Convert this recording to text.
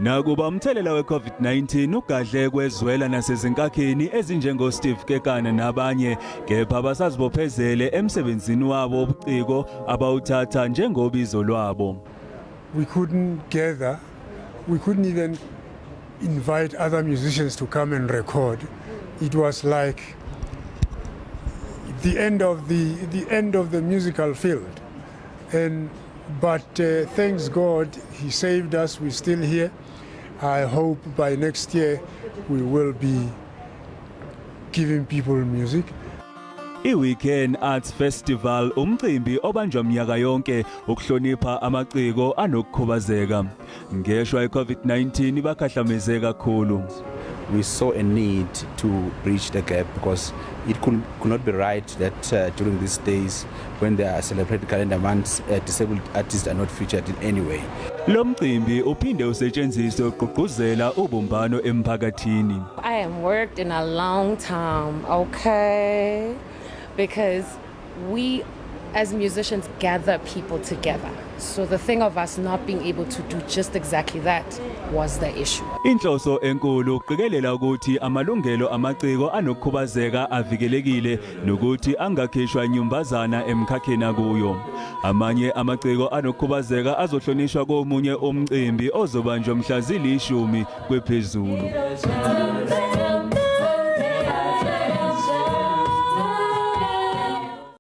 Nakuba umthelela we-COVID-19 ugadle kwezwela nasezinkakheni ezinjengo Steve Kekana nabanye, kepha basazibophezele emsebenzini wabo wobuciko abawuthatha njengobizo lwabo. We couldn't gather, we couldn't even invite other musicians to come and record. It was like the end of the musical field. But thanks God, He saved us. We're still here. I hope by next year we will be giving people music. I-Weekend Arts Festival umcimbi obanjwa mnyaka yonke ukuhlonipha amaciko anokukhubazeka. Ngeshwa i-COVID-19 bakhahlameze kakhulu. We saw a need to bridge the gap because it could not be right that during these days when there are celebrated calendar months, disabled artists are not featured in any way. Lo mcimbi uphinde usetshenziswe ukugqugquzela ubumbano emphakathini. I have worked in a long time, okay? Because we as musicians gather people together. So the thing of us not being able to do just exactly that was the issue. Inhloso enkulu uqikelela ukuthi amalungelo amaciko anokukhubazeka avikelekile nokuthi angakhishwa nyumbazana emkhakheni kuyo. Amanye amaciko anokukhubazeka azohlonishwa komunye umcimbi ozobanjwa mhla zili 10 kwephezulu.